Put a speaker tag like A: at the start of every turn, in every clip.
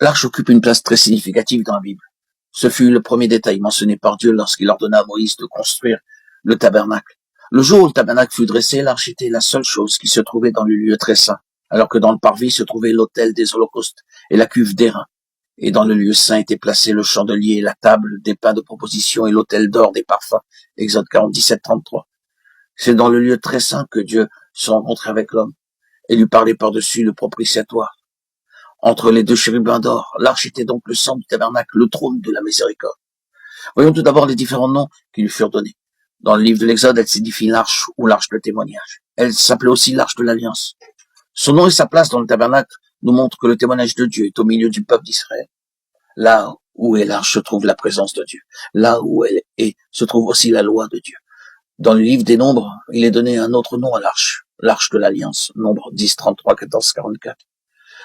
A: L'arche occupe une place très significative dans la Bible. Ce fut le premier détail mentionné par Dieu lorsqu'il ordonna à Moïse de construire le tabernacle. Le jour où le tabernacle fut dressé, l'arche était la seule chose qui se trouvait dans le lieu très saint, alors que dans le parvis se trouvait l'autel des holocaustes et la cuve d'airain. Et dans le lieu saint était placé le chandelier, la table des pains de proposition et l'autel d'or des parfums. Exode 47, 33. C'est dans le lieu très saint que Dieu se rencontrait avec l'homme et lui parlait par-dessus le propitiatoire. Entre les deux chérubins d'or, l'arche était donc le centre du tabernacle, le trône de la miséricorde. Voyons tout d'abord les différents noms qui lui furent donnés. Dans le livre de l'Exode, elle signifie l'arche ou l'arche de témoignage. Elle s'appelait aussi l'arche de l'alliance. Son nom et sa place dans le tabernacle nous montrent que le témoignage de Dieu est au milieu du peuple d'Israël. Là où est l'arche se trouve la présence de Dieu. Là où elle est se trouve aussi la loi de Dieu. Dans le livre des Nombres, il est donné un autre nom à l'arche de l'alliance. Nombres 10, 33, 14, 44.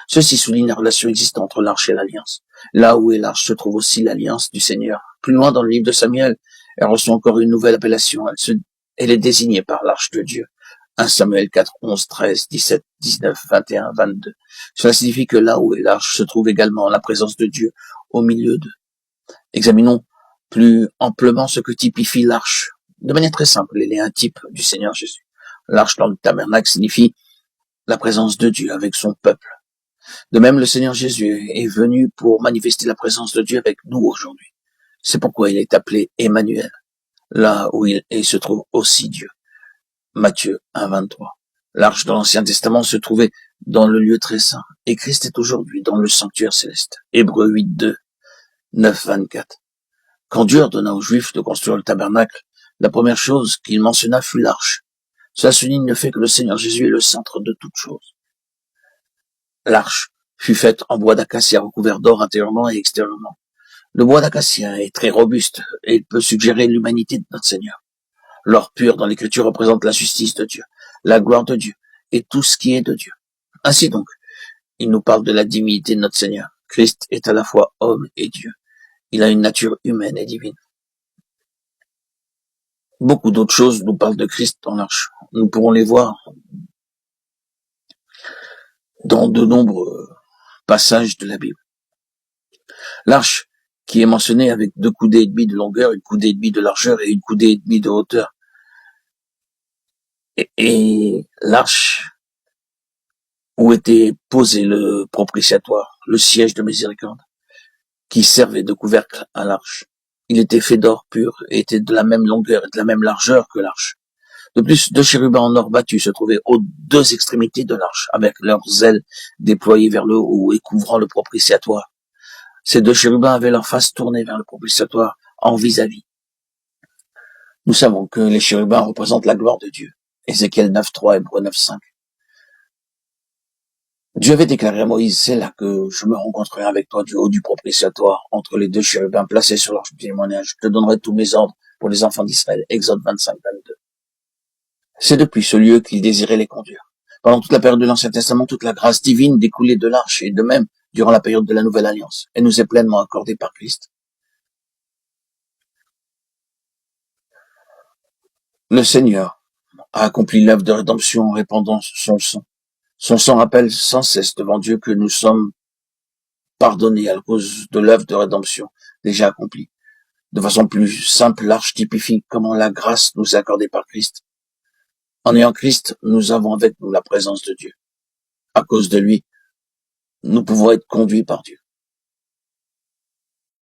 A: Ceci souligne la relation existante entre l'arche et l'alliance. Là où est l'arche se trouve aussi l'alliance du Seigneur. Plus loin dans le livre de Samuel, elle reçoit encore une nouvelle appellation. Elle est désignée par l'arche de Dieu. 1 Samuel 4, 11, 13, 17, 19, 21, 22. Cela signifie que là où est l'arche se trouve également la présence de Dieu au milieu d'eux. Examinons plus amplement ce que typifie l'arche. De manière très simple, elle est un type du Seigneur Jésus. L'arche dans le tabernacle signifie la présence de Dieu avec son peuple. De même, le Seigneur Jésus est venu pour manifester la présence de Dieu avec nous aujourd'hui. C'est pourquoi il est appelé Emmanuel. Là où il est se trouve aussi Dieu. Matthieu 1, 23. L'arche de l'Ancien Testament se trouvait dans le lieu très saint, et Christ est aujourd'hui dans le sanctuaire céleste. Hébreux 8, 2, 9, 24. Quand Dieu ordonna aux Juifs de construire le tabernacle, la première chose qu'il mentionna fut l'arche. Cela souligne le fait que le Seigneur Jésus est le centre de toute chose. L'arche fut faite en bois d'acacia recouvert d'or intérieurement et extérieurement. Le bois d'acacia est très robuste et il peut suggérer l'humanité de notre Seigneur. L'or pur dans l'Écriture représente la justice de Dieu, la gloire de Dieu et tout ce qui est de Dieu. Ainsi donc, il nous parle de la divinité de notre Seigneur. Christ est à la fois homme et Dieu. Il a une nature humaine et divine. Beaucoup d'autres choses nous parlent de Christ dans l'arche. Nous pourrons les voir dans de nombreux passages de la Bible. L'arche qui est mentionnée avec 2 coudées et demie de longueur, 1 coudée et demie de largeur et 1 coudée et demie de hauteur. Et l'arche où était posé le propitiatoire, le siège de miséricorde, qui servait de couvercle à l'arche. Il était fait d'or pur et était de la même longueur et de la même largeur que l'arche. De plus, 2 chérubins en or battu se trouvaient aux 2 extrémités de l'arche, avec leurs ailes déployées vers le haut et couvrant le propitiatoire. Ces 2 chérubins avaient leur face tournée vers le propitiatoire en vis-à-vis. Nous savons que les chérubins représentent la gloire de Dieu. Ézéchiel 9.3, Hébreux 9.5. Dieu avait déclaré à Moïse, c'est là que je me rencontrerai avec toi du haut du propitiatoire, entre les 2 chérubins placés sur l'arche du témoignage. Je te donnerai tous mes ordres pour les enfants d'Israël. Exode 25, 22. C'est depuis ce lieu qu'il désirait les conduire. Pendant toute la période de l'Ancien Testament, toute la grâce divine découlait de l'arche, et de même, durant la période de la Nouvelle Alliance. Elle nous est pleinement accordée par Christ. Le Seigneur a accompli l'œuvre de rédemption en répandant son sang. Son sang rappelle sans cesse devant Dieu que nous sommes pardonnés à cause de l'œuvre de rédemption déjà accomplie. De façon plus simple, l'arche typifie comment la grâce nous est accordée par Christ. En ayant Christ, nous avons avec nous la présence de Dieu. À cause de lui, nous pouvons être conduits par Dieu.